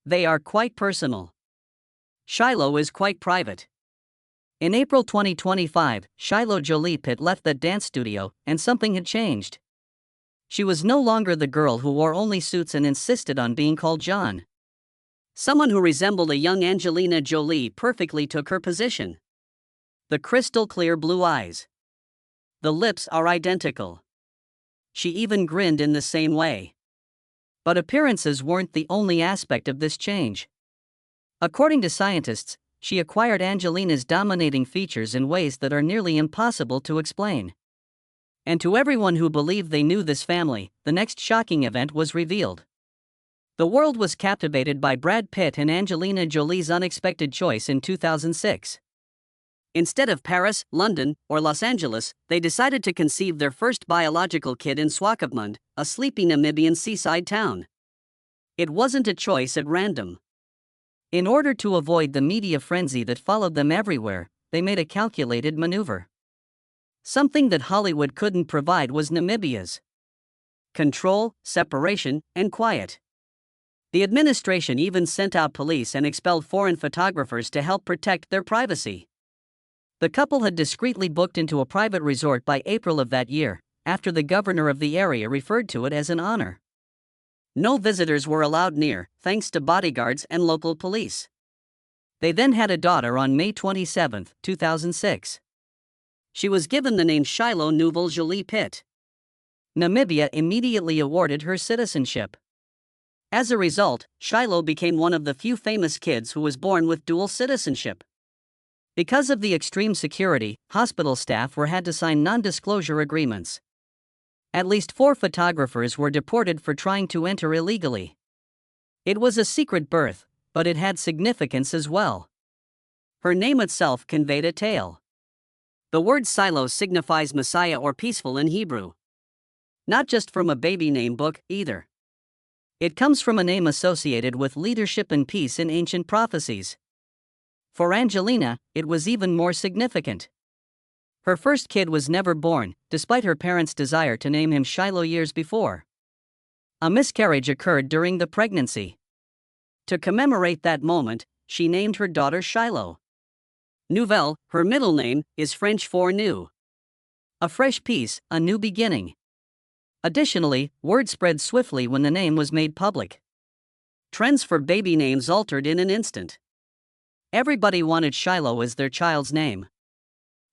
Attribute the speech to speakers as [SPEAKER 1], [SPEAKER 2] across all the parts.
[SPEAKER 1] They are quite personal. Shiloh is quite private. In April 2025, Shiloh Jolie-Pitt left the dance studio, and something had changed. She was no longer the girl who wore only suits and insisted on being called John. Someone who resembled a young Angelina Jolie perfectly took her position. The crystal clear blue eyes. The lips are identical. She even grinned in the same way. But appearances weren't the only aspect of this change. According to scientists, she acquired Angelina's dominating features in ways that are nearly impossible to explain. And to everyone who believed they knew this family, the next shocking event was revealed. The world was captivated by Brad Pitt and Angelina Jolie's unexpected choice in 2006. Instead of Paris, London, or Los Angeles, they decided to conceive their first biological kid in Swakopmund, a sleepy Namibian seaside town. It wasn't a choice at random. In order to avoid the media frenzy that followed them everywhere, they made a calculated maneuver. Something that Hollywood couldn't provide was Namibia's control, separation, and quiet. The administration even sent out police and expelled foreign photographers to help protect their privacy. The couple had discreetly booked into a private resort by April of that year, after the governor of the area referred to it as an honor. No visitors were allowed near, thanks to bodyguards and local police. They then had a daughter on May 27, 2006. She was given the name Shiloh Nouvelle Jolie-Pitt. Namibia immediately awarded her citizenship. As a result, Shiloh became one of the few famous kids who was born with dual citizenship. Because of the extreme security, hospital staff had to sign non-disclosure agreements. At least 4 photographers were deported for trying to enter illegally. It was a secret birth, but it had significance as well. Her name itself conveyed a tale. The word Shiloh signifies Messiah or peaceful in Hebrew. Not just from a baby name book, either. It comes from a name associated with leadership and peace in ancient prophecies. For Angelina, it was even more significant. Her first kid was never born, despite her parents' desire to name him Shiloh years before. A miscarriage occurred during the pregnancy. To commemorate that moment, she named her daughter Shiloh. Nouvelle, her middle name, is French for new. A fresh piece, a new beginning. Additionally, word spread swiftly when the name was made public. Trends for baby names altered in an instant. Everybody wanted Shiloh as their child's name.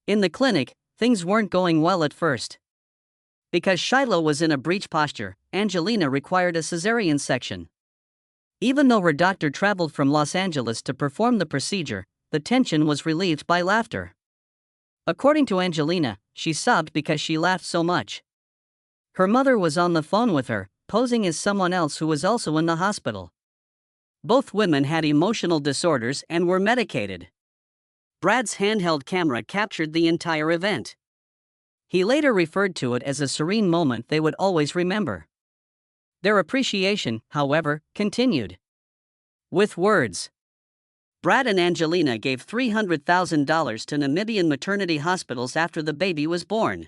[SPEAKER 1] In the clinic, things weren't going well at first. Because Shiloh was in a breech posture, Angelina required a cesarean section. Even though her doctor traveled from Los Angeles to perform the procedure, the tension was relieved by laughter. According to Angelina, she sobbed because she laughed so much. Her mother was on the phone with her, posing as someone else who was also in the hospital. Both women had emotional disorders and were medicated. Brad's handheld camera captured the entire event. He later referred to it as a serene moment they would always remember. Their appreciation, however, continued. With words. Brad and Angelina gave $300,000 to Namibian maternity hospitals after the baby was born.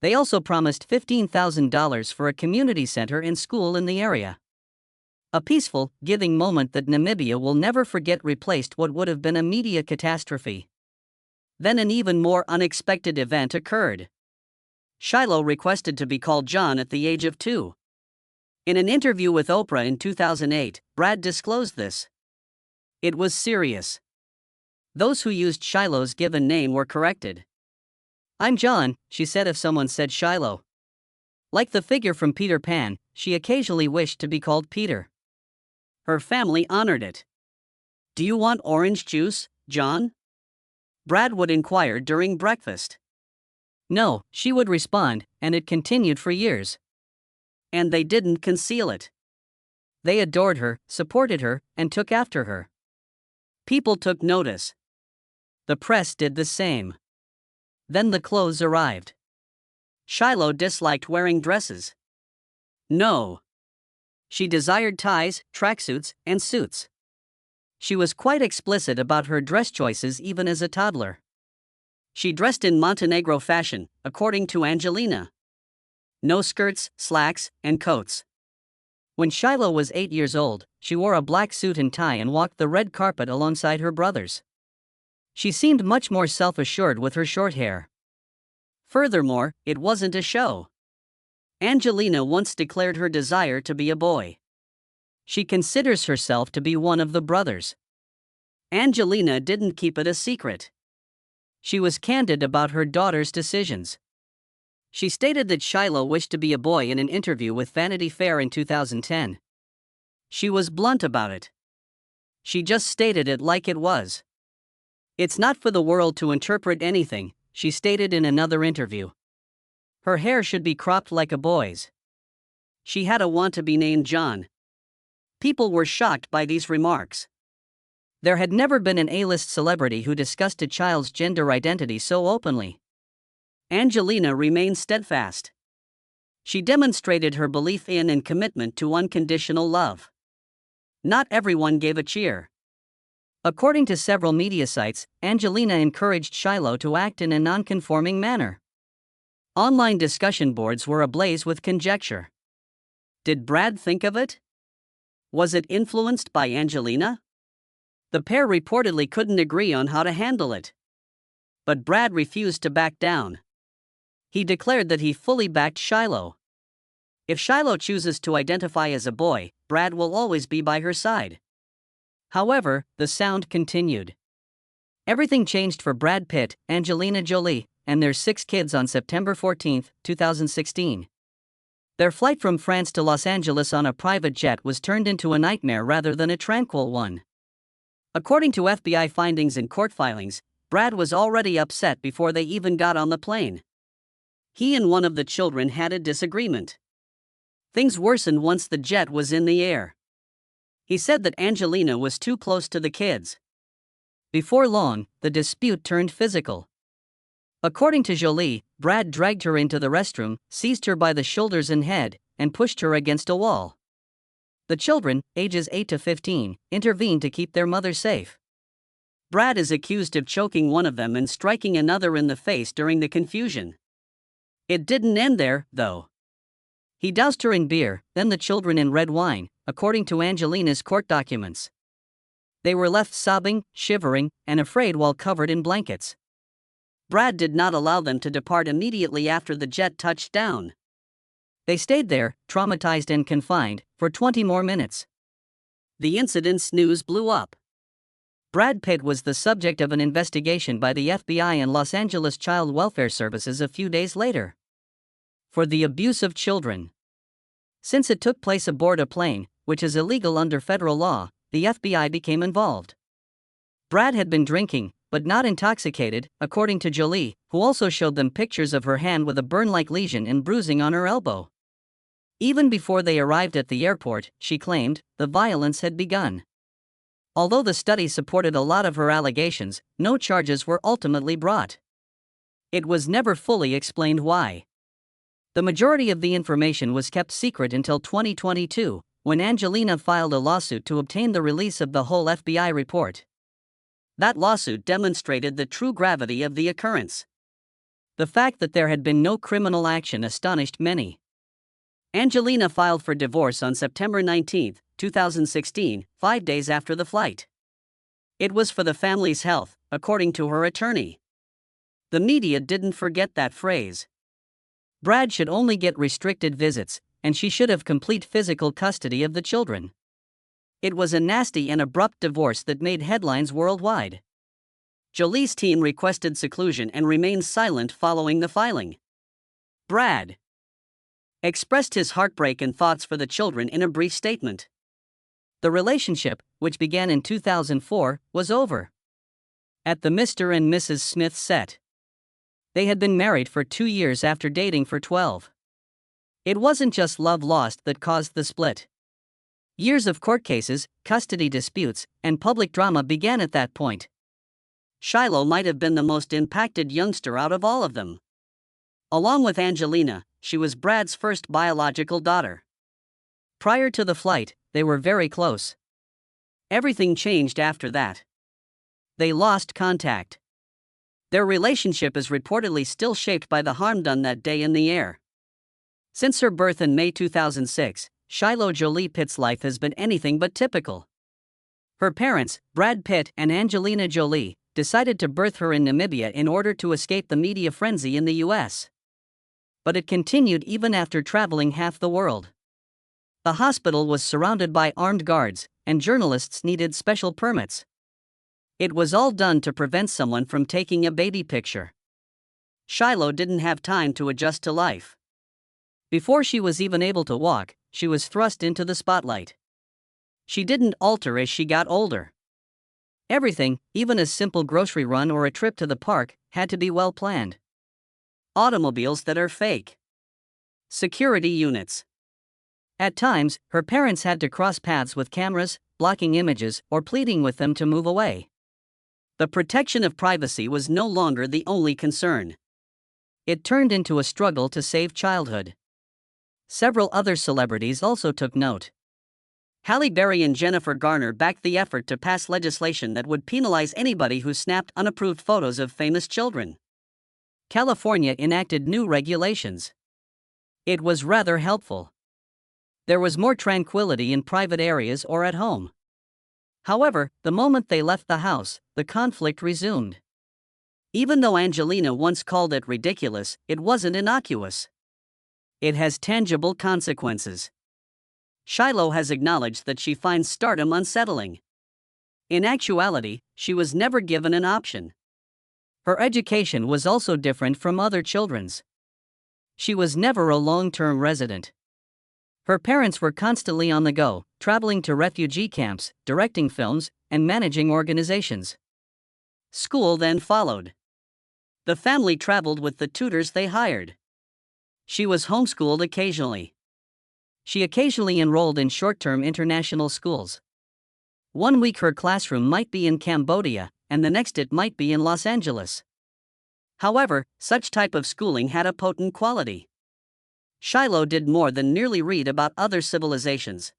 [SPEAKER 1] They also promised $15,000 for a community center and school in the area. A peaceful, giving moment that Namibia will never forget replaced what would have been a media catastrophe. Then an even more unexpected event occurred. Shiloh requested to be called John at the age of 2. In an interview with Oprah in 2008, Brad disclosed this. It was serious. Those who used Shiloh's given name were corrected. "I'm John," she said if someone said Shiloh. Like the figure from Peter Pan, she occasionally wished to be called Peter. Her family honored it. "Do you want orange juice, John?" Brad would inquire during breakfast. "No," she would respond, and it continued for years. And they didn't conceal it. They adored her, supported her, and took after her. People took notice. The press did the same. Then the clothes arrived. Shiloh disliked wearing dresses. No. She desired ties, tracksuits, and suits. She was quite explicit about her dress choices even as a toddler. She dressed in Montenegro fashion, according to Angelina. No skirts, slacks, and coats. When Shiloh was 8 years old, she wore a black suit and tie and walked the red carpet alongside her brothers. She seemed much more self-assured with her short hair. Furthermore, it wasn't a show. Angelina once declared her desire to be a boy. She considers herself to be one of the brothers. Angelina didn't keep it a secret. She was candid about her daughter's decisions. She stated that Shiloh wished to be a boy in an interview with Vanity Fair in 2010. She was blunt about it. She just stated it like it was. "It's not for the world to interpret anything," she stated in another interview. Her hair should be cropped like a boy's. She had a want to be named John. People were shocked by these remarks. There had never been an A-list celebrity who discussed a child's gender identity so openly. Angelina remained steadfast. She demonstrated her belief in and commitment to unconditional love. Not everyone gave a cheer. According to several media sites, Angelina encouraged Shiloh to act in a non-conforming manner. Online discussion boards were ablaze with conjecture. Did Brad think of it? Was it influenced by Angelina? The pair reportedly couldn't agree on how to handle it. But Brad refused to back down. He declared that he fully backed Shiloh. If Shiloh chooses to identify as a boy, Brad will always be by her side. However, the sound continued. Everything changed for Brad Pitt, Angelina Jolie, and their 6 kids on September 14, 2016. Their flight from France to Los Angeles on a private jet was turned into a nightmare rather than a tranquil one. According to FBI findings and court filings, Brad was already upset before they even got on the plane. He and one of the children had a disagreement. Things worsened once the jet was in the air. He said that Angelina was too close to the kids. Before long, the dispute turned physical. According to Jolie, Brad dragged her into the restroom, seized her by the shoulders and head, and pushed her against a wall. The children, ages 8 to 15, intervened to keep their mother safe. Brad is accused of choking one of them and striking another in the face during the confusion. It didn't end there, though. He doused her in beer, then the children in red wine, according to Angelina's court documents. They were left sobbing, shivering, and afraid while covered in blankets. Brad did not allow them to depart immediately after the jet touched down. They stayed there, traumatized and confined, for 20 more minutes. The incident's news blew up. Brad Pitt was the subject of an investigation by the FBI and Los Angeles Child Welfare Services a few days later. For the abuse of children. Since it took place aboard a plane, which is illegal under federal law, the FBI became involved. Brad had been drinking, but not intoxicated, according to Jolie, who also showed them pictures of her hand with a burn-like lesion and bruising on her elbow. Even before they arrived at the airport, she claimed, the violence had begun. Although the study supported a lot of her allegations, no charges were ultimately brought. It was never fully explained why. The majority of the information was kept secret until 2022, when Angelina filed a lawsuit to obtain the release of the whole FBI report. That lawsuit demonstrated the true gravity of the occurrence. The fact that there had been no criminal action astonished many. Angelina filed for divorce on September 19, 2016, 5 days after the flight. It was for the family's health, according to her attorney. The media didn't forget that phrase. Brad should only get restricted visits, and she should have complete physical custody of the children. It was a nasty and abrupt divorce that made headlines worldwide. Jolie's team requested seclusion and remained silent following the filing. Brad expressed his heartbreak and thoughts for the children in a brief statement. The relationship, which began in 2004, was over. At the Mr. and Mrs. Smith set. They had been married for 2 years after dating for 12. It wasn't just love lost that caused the split. Years of court cases, custody disputes, and public drama began at that point. Shiloh might have been the most impacted youngster out of all of them. Along with Angelina, she was Brad's first biological daughter. Prior to the flight, they were very close. Everything changed after that. They lost contact. Their relationship is reportedly still shaped by the harm done that day in the air. Since her birth in May 2006, Shiloh Jolie-Pitt's life has been anything but typical. Her parents, Brad Pitt and Angelina Jolie, decided to birth her in Namibia in order to escape the media frenzy in the US. But it continued even after traveling half the world. The hospital was surrounded by armed guards, and journalists needed special permits. It was all done to prevent someone from taking a baby picture. Shiloh didn't have time to adjust to life. Before she was even able to walk, she was thrust into the spotlight. She didn't alter as she got older. Everything, even a simple grocery run or a trip to the park, had to be well planned. Automobiles that are fake. Security units. At times, her parents had to cross paths with cameras, blocking images, or pleading with them to move away. The protection of privacy was no longer the only concern. It turned into a struggle to save childhood. Several other celebrities also took note. Halle Berry and Jennifer Garner backed the effort to pass legislation that would penalize anybody who snapped unapproved photos of famous children. California enacted new regulations. It was rather helpful. There was more tranquility in private areas or at home. However, the moment they left the house, the conflict resumed. Even though Angelina once called it ridiculous, it wasn't innocuous. It has tangible consequences. Shiloh has acknowledged that she finds stardom unsettling. In actuality, she was never given an option. Her education was also different from other children's. She was never a long-term resident. Her parents were constantly on the go, traveling to refugee camps, directing films, and managing organizations. School then followed. The family traveled with the tutors they hired. She was homeschooled occasionally. She occasionally enrolled in short-term international schools. One week her classroom might be in Cambodia, and the next it might be in Los Angeles. However, such type of schooling had a potent quality. Shiloh did more than merely read about other civilizations.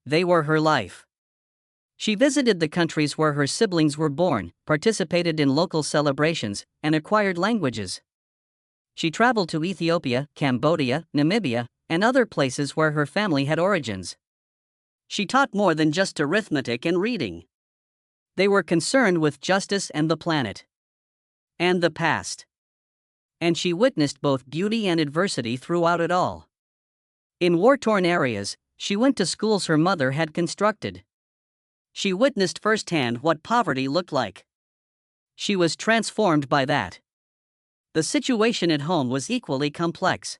[SPEAKER 1] They were her life. She visited the countries where her siblings were born, participated in local celebrations, and acquired languages. She traveled to Ethiopia, Cambodia, Namibia, and other places where her family had origins. She taught more than just arithmetic and reading. They were concerned with justice and the planet. And the past. And she witnessed both beauty and adversity throughout it all. In war-torn areas, she went to schools her mother had constructed. She witnessed firsthand what poverty looked like. She was transformed by that. The situation at home was equally complex.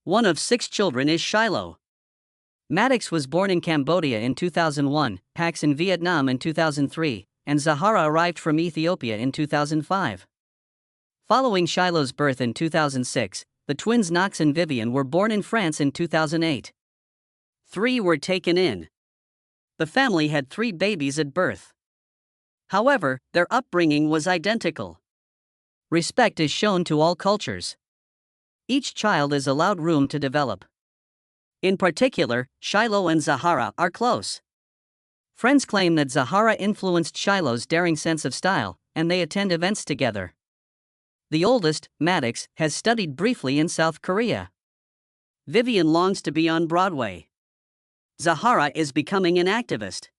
[SPEAKER 1] One of 6 children is Shiloh. Maddox was born in Cambodia in 2001, Pax in Vietnam in 2003, and Zahara arrived from Ethiopia in 2005. Following Shiloh's birth in 2006, the twins Knox and Vivian were born in France in 2008. 3 were taken in. The family had 3 babies at birth. However, their upbringing was identical. Respect is shown to all cultures. Each child is allowed room to develop. In particular, Shiloh and Zahara are close. Friends claim that Zahara influenced Shiloh's daring sense of style, and they attend events together. The oldest, Maddox, has studied briefly in South Korea. Vivian longs to be on Broadway. Zahara is becoming an activist.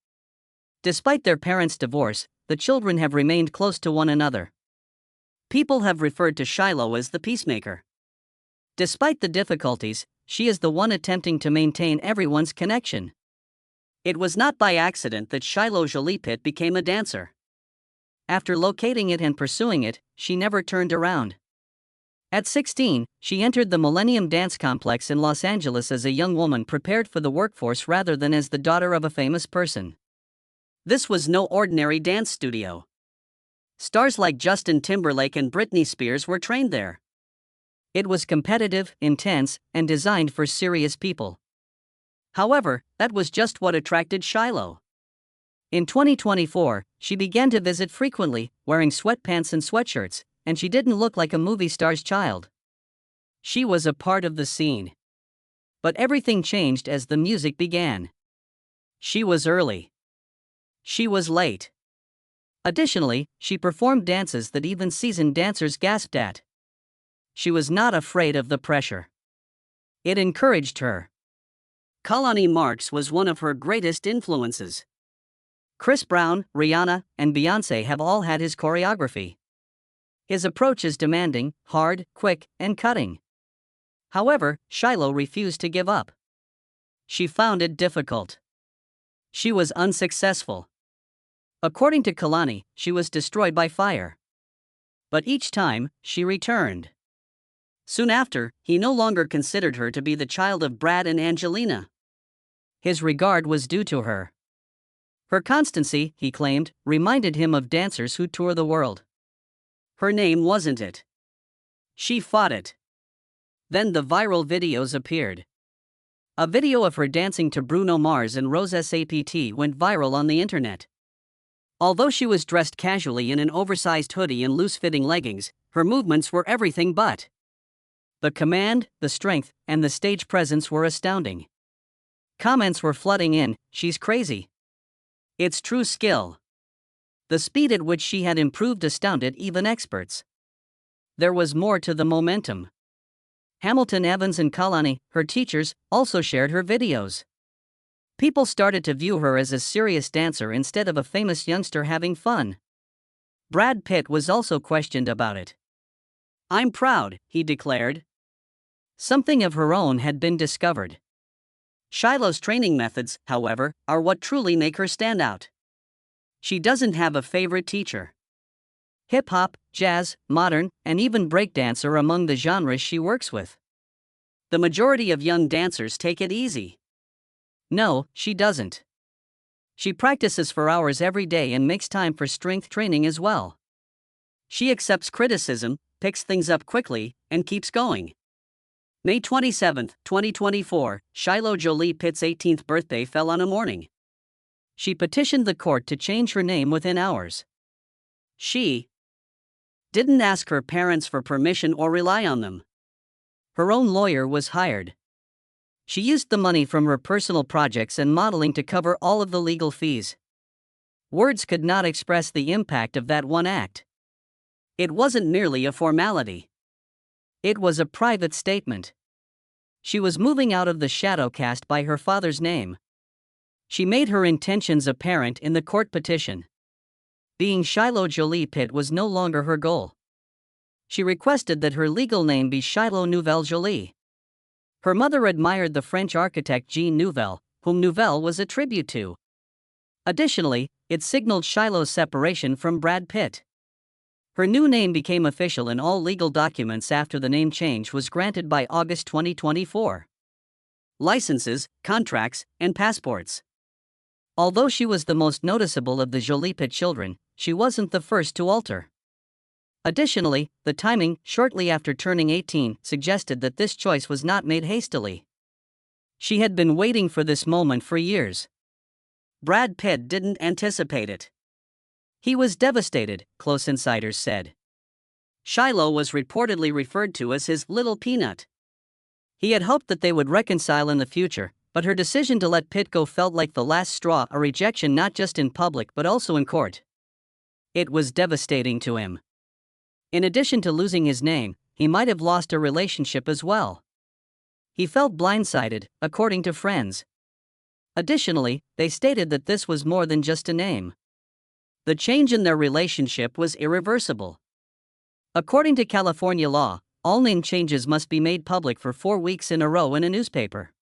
[SPEAKER 1] Despite their parents' divorce, the children have remained close to one another. People have referred to Shiloh as the peacemaker. Despite the difficulties, she is the one attempting to maintain everyone's connection. It was not by accident that Shiloh Jolie-Pitt became a dancer. After locating it and pursuing it, she never turned around. At 16, she entered the Millennium Dance Complex in Los Angeles as a young woman prepared for the workforce rather than as the daughter of a famous person. This was no ordinary dance studio. Stars like Justin Timberlake and Britney Spears were trained there. It was competitive, intense, and designed for serious people. However, that was just what attracted Shiloh. In 2024, she began to visit frequently, wearing sweatpants and sweatshirts, and she didn't look like a movie star's child. She was a part of the scene. But everything changed as the music began. She was early. She was late. Additionally, she performed dances that even seasoned dancers gasped at. She was not afraid of the pressure. It encouraged her. Kalani Marks was one of her greatest influences. Chris Brown, Rihanna, and Beyoncé have all had his choreography. His approach is demanding, hard, quick, and cutting. However, Shiloh refused to give up. She found it difficult. She was unsuccessful. According to Kalani, she was destroyed by fire. But each time, she returned. Soon after, he no longer considered her to be the child of Brad and Angelina. His regard was due to her. Her constancy, he claimed, reminded him of dancers who tour the world. Her name wasn't it. She fought it. Then the viral videos appeared. A video of her dancing to Bruno Mars and Rose SAPT went viral on the internet. Although she was dressed casually in an oversized hoodie and loose-fitting leggings, her movements were everything but. The command, the strength, and the stage presence were astounding. Comments were flooding in, "She's crazy. It's true skill." The speed at which she had improved astounded even experts. There was more to the momentum. Hamilton Evans and Kalani, her teachers, also shared her videos. People started to view her as a serious dancer instead of a famous youngster having fun. Brad Pitt was also questioned about it. "I'm proud," he declared. Something of her own had been discovered. Shiloh's training methods, however, are what truly make her stand out. She doesn't have a favorite teacher. Hip-hop, jazz, modern, and even breakdance are among the genres she works with. The majority of young dancers take it easy. No, she doesn't. She practices for hours every day and makes time for strength training as well. She accepts criticism, picks things up quickly, and keeps going. May 27, 2024, Shiloh Jolie-Pitt's 18th birthday fell on a morning. She petitioned the court to change her name within hours. She didn't ask her parents for permission or rely on them. Her own lawyer was hired. She used the money from her personal projects and modeling to cover all of the legal fees. Words could not express the impact of that one act. It wasn't merely a formality. It was a private statement. She was moving out of the shadow cast by her father's name. She made her intentions apparent in the court petition. Being Shiloh Jolie-Pitt was no longer her goal. She requested that her legal name be Shiloh Nouvelle Jolie. Her mother admired the French architect Jean Nouvel, whom Nouvelle was a tribute to. Additionally, it signaled Shiloh's separation from Brad Pitt. Her new name became official in all legal documents after the name change was granted by August 2024. Licenses, contracts, and passports. Although she was the most noticeable of the Jolie-Pitt children, she wasn't the first to alter. Additionally, the timing, shortly after turning 18, suggested that this choice was not made hastily. She had been waiting for this moment for years. Brad Pitt didn't anticipate it. He was devastated, close insiders said. Shiloh was reportedly referred to as his little peanut. He had hoped that they would reconcile in the future, but her decision to let Pitt go felt like the last straw, a rejection not just in public but also in court. It was devastating to him. In addition to losing his name, he might have lost a relationship as well. He felt blindsided, according to friends. Additionally, they stated that this was more than just a name. The change in their relationship was irreversible. According to California law, all name changes must be made public for 4 weeks in a row in a newspaper.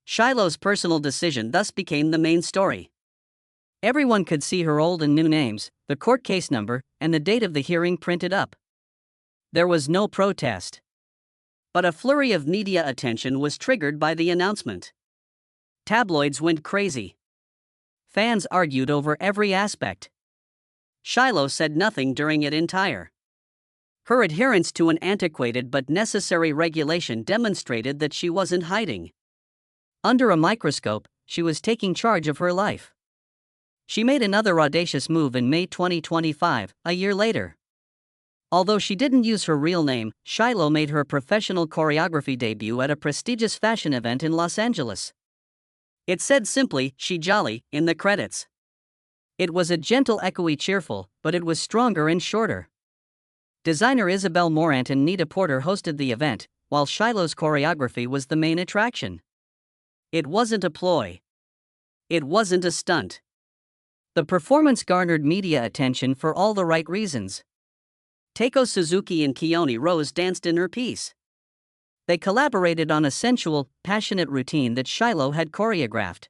[SPEAKER 1] Shiloh's personal decision thus became the main story. Everyone could see her old and new names, the court case number, and the date of the hearing printed up. There was no protest. But a flurry of media attention was triggered by the announcement. Tabloids went crazy. Fans argued over every aspect. Shiloh said nothing during it entire. Her adherence to an antiquated but necessary regulation demonstrated that she wasn't hiding. Under a microscope, she was taking charge of her life. She made another audacious move in May 2025, a year later. Although she didn't use her real name, Shiloh made her professional choreography debut at a prestigious fashion event in Los Angeles. It said simply, "She Jolly," in the credits. It was a gentle, echoey cheerful, but it was stronger and shorter. Designer Isabel Morant and Nita Porter hosted the event, while Shiloh's choreography was the main attraction. It wasn't a ploy. It wasn't a stunt. The performance garnered media attention for all the right reasons. Taiko Suzuki and Keone Rose danced in her piece. They collaborated on a sensual, passionate routine that Shiloh had choreographed.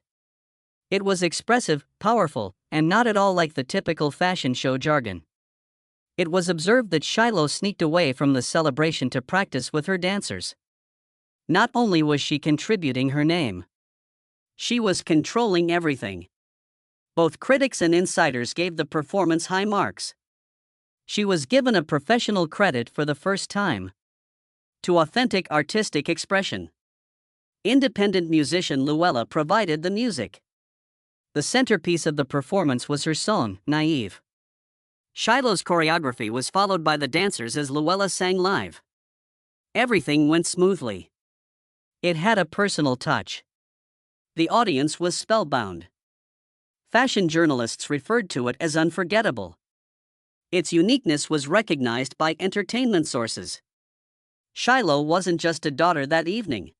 [SPEAKER 1] It was expressive, powerful, and not at all like the typical fashion show jargon. It was observed that Shiloh sneaked away from the celebration to practice with her dancers. Not only was she contributing her name, she was controlling everything. Both critics and insiders gave the performance high marks. She was given a professional credit for the first time. To authentic artistic expression. Independent musician Luella provided the music. The centerpiece of the performance was her song, Naive. Shiloh's choreography was followed by the dancers as Luella sang live. Everything went smoothly. It had a personal touch. The audience was spellbound. Fashion journalists referred to it as unforgettable. Its uniqueness was recognized by entertainment sources. Shiloh wasn't just a daughter that evening.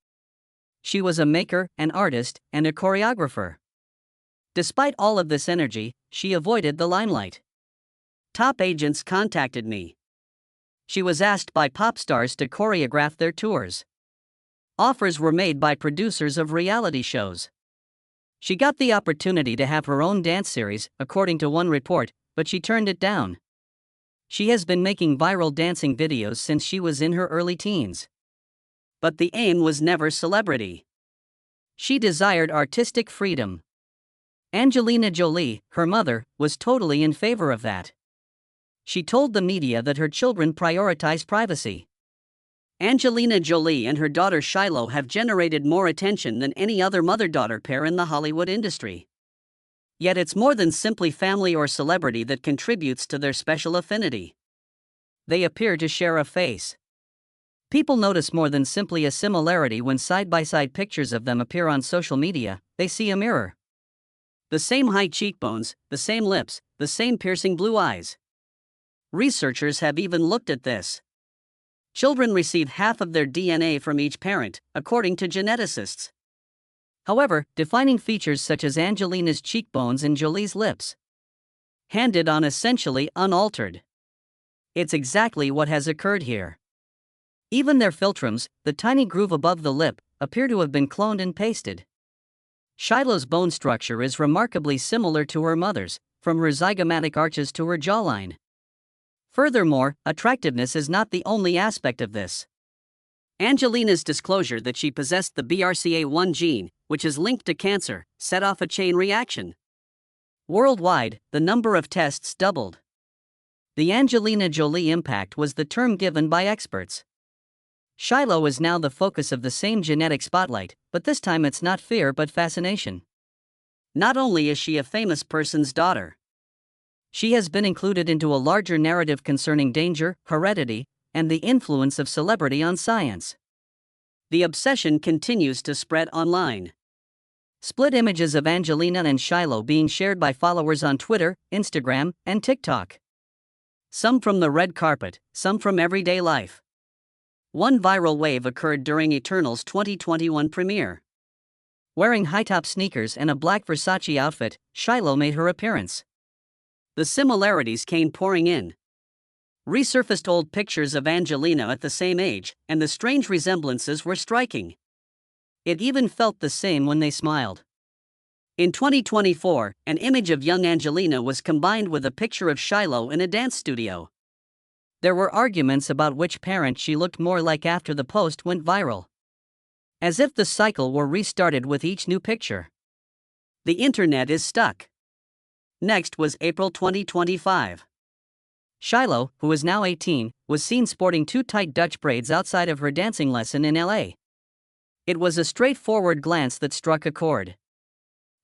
[SPEAKER 1] She was a maker, an artist, and a choreographer. Despite all of this energy, she avoided the limelight. Top agents contacted me. She was asked by pop stars to choreograph their tours. Offers were made by producers of reality shows. She got the opportunity to have her own dance series, according to one report, but she turned it down. She has been making viral dancing videos since she was in her early teens. But the aim was never celebrity. She desired artistic freedom. Angelina Jolie, her mother, was totally in favor of that. She told the media that her children prioritize privacy. Angelina Jolie and her daughter Shiloh have generated more attention than any other mother-daughter pair in the Hollywood industry. Yet it's more than simply family or celebrity that contributes to their special affinity. They appear to share a face. People notice more than simply a similarity when side-by-side pictures of them appear on social media. They see a mirror. The same high cheekbones, the same lips, the same piercing blue eyes. Researchers have even looked at this. Children receive half of their DNA from each parent, according to geneticists. However, defining features such as Angelina's cheekbones and Jolie's lips handed on essentially unaltered. It's exactly what has occurred here. Even their philtrums, the tiny groove above the lip, appear to have been cloned and pasted. Shiloh's bone structure is remarkably similar to her mother's, from her zygomatic arches to her jawline. Furthermore, attractiveness is not the only aspect of this. Angelina's disclosure that she possessed the BRCA1 gene, which is linked to cancer, set off a chain reaction. Worldwide, the number of tests doubled. The Angelina Jolie impact was the term given by experts. Shiloh is now the focus of the same genetic spotlight, but this time it's not fear but fascination. Not only is she a famous person's daughter, she has been included into a larger narrative concerning danger, heredity, and the influence of celebrity on science. The obsession continues to spread online. Split images of Angelina and Shiloh being shared by followers on Twitter, Instagram, and TikTok. Some from the red carpet, some from everyday life. One viral wave occurred during Eternal's 2021 premiere. Wearing high-top sneakers and a black Versace outfit, Shiloh made her appearance. The similarities came pouring in. Resurfaced old pictures of Angelina at the same age, and the strange resemblances were striking. It even felt the same when they smiled. In 2024, an image of young Angelina was combined with a picture of Shiloh in a dance studio. There were arguments about which parent she looked more like after the post went viral. As if the cycle were restarted with each new picture. The internet is stuck. Next was April 2025. Shiloh, who is now 18, was seen sporting two tight Dutch braids outside of her dancing lesson in LA. It was a straightforward glance that struck a chord.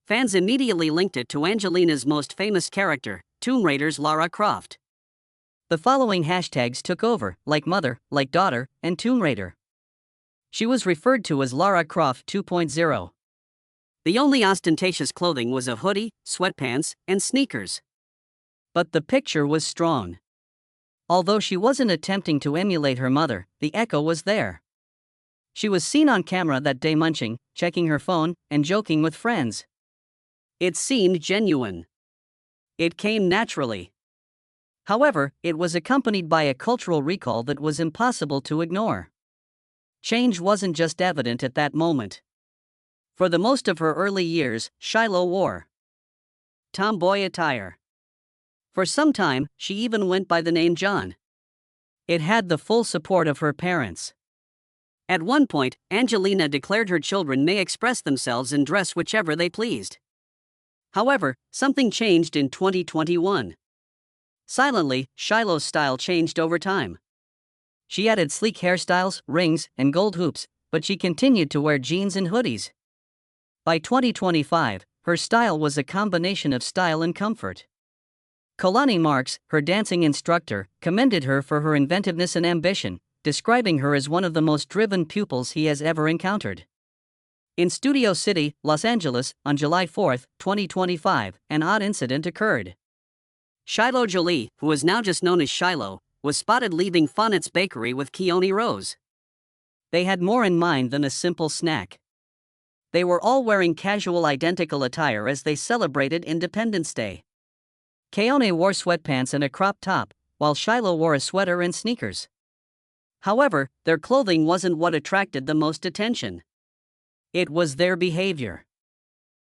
[SPEAKER 1] Fans immediately linked it to Angelina's most famous character, Tomb Raider's Lara Croft. The following hashtags took over, like mother, like daughter, and Tomb Raider. She was referred to as Lara Croft 2.0. The only ostentatious clothing was a hoodie, sweatpants, and sneakers. But the picture was strong. Although she wasn't attempting to emulate her mother, the echo was there. She was seen on camera that day munching, checking her phone, and joking with friends. It seemed genuine. It came naturally. However, it was accompanied by a cultural recall that was impossible to ignore. Change wasn't just evident at that moment. For the most of her early years, Shiloh wore tomboy attire. For some time, she even went by the name John. It had the full support of her parents. At one point, Angelina declared her children may express themselves and dress whichever they pleased. However, something changed in 2021. Silently, Shiloh's style changed over time. She added sleek hairstyles, rings, and gold hoops, but she continued to wear jeans and hoodies. By 2025, her style was a combination of style and comfort. Kalani Marks, her dancing instructor, commended her for her inventiveness and ambition, describing her as one of the most driven pupils he has ever encountered. In Studio City, Los Angeles, on July 4, 2025, an odd incident occurred. Shiloh Jolie, who is now just known as Shiloh, was spotted leaving Fonnet's Bakery with Keone Rose. They had more in mind than a simple snack. They were all wearing casual identical attire as they celebrated Independence Day. Keone wore sweatpants and a crop top, while Shiloh wore a sweater and sneakers. However, their clothing wasn't what attracted the most attention. It was their behavior.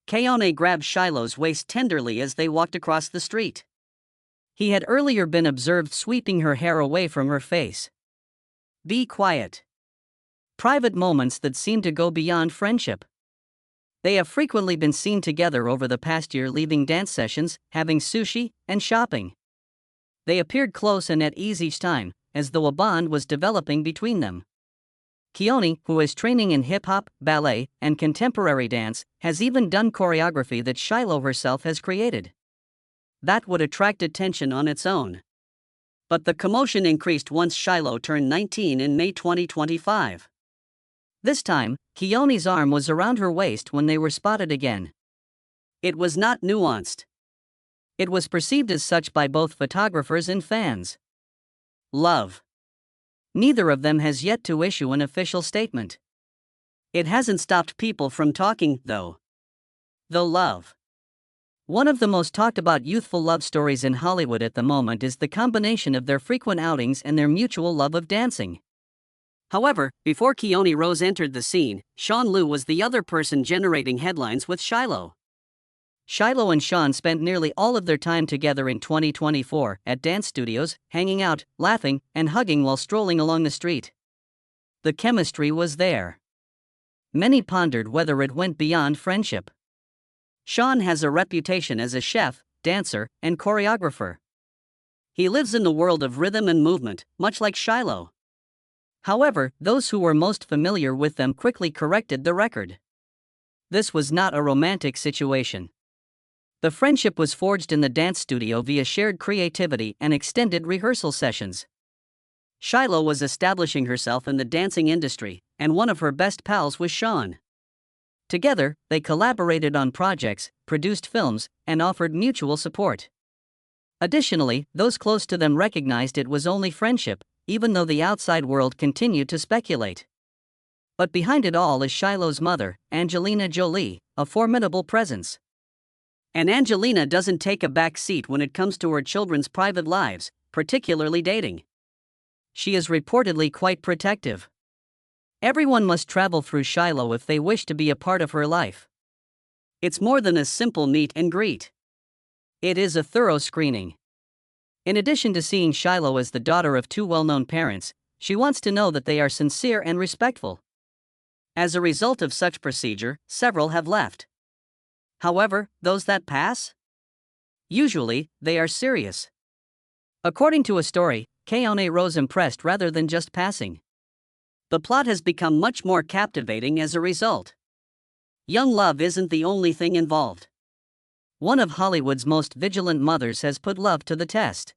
[SPEAKER 1] Keone grabbed Shiloh's waist tenderly as they walked across the street. He had earlier been observed sweeping her hair away from her face. Be quiet. Private moments that seem to go beyond friendship. They have frequently been seen together over the past year, leaving dance sessions, having sushi, and shopping. They appeared close and at ease each time, as though a bond was developing between them. Keone, who is training in hip-hop, ballet, and contemporary dance, has even done choreography that Shiloh herself has created. That would attract attention on its own. But the commotion increased once Shiloh turned 19 in May 2025. This time, Keone's arm was around her waist when they were spotted again. It was not nuanced. It was perceived as such by both photographers and fans. Love. Neither of them has yet to issue an official statement. It hasn't stopped people from talking, though. The love. One of the most talked about youthful love stories in Hollywood at the moment is the combination of their frequent outings and their mutual love of dancing. However, before Keone Rose entered the scene, Sean Liu was the other person generating headlines with Shiloh. Shiloh and Sean spent nearly all of their time together in 2024 at dance studios, hanging out, laughing, and hugging while strolling along the street. The chemistry was there. Many pondered whether it went beyond friendship. Sean has a reputation as a chef, dancer, and choreographer. He lives in the world of rhythm and movement, much like Shiloh. However, those who were most familiar with them quickly corrected the record. This was not a romantic situation. The friendship was forged in the dance studio via shared creativity and extended rehearsal sessions. Shiloh was establishing herself in the dancing industry, and one of her best pals was Sean. Together, they collaborated on projects, produced films, and offered mutual support. Additionally, those close to them recognized it was only friendship, even though the outside world continued to speculate. But behind it all is Shiloh's mother, Angelina Jolie, a formidable presence. And Angelina doesn't take a back seat when it comes to her children's private lives, particularly dating. She is reportedly quite protective. Everyone must travel through Shiloh if they wish to be a part of her life. It's more than a simple meet and greet. It is a thorough screening. In addition to seeing Shiloh as the daughter of two well-known parents, she wants to know that they are sincere and respectful. As a result of such procedure, several have left. However, those that pass? Usually, they are serious. According to a story, Keone Rose impressed rather than just passing. The plot has become much more captivating as a result. Young love isn't the only thing involved. One of Hollywood's most vigilant mothers has put love to the test.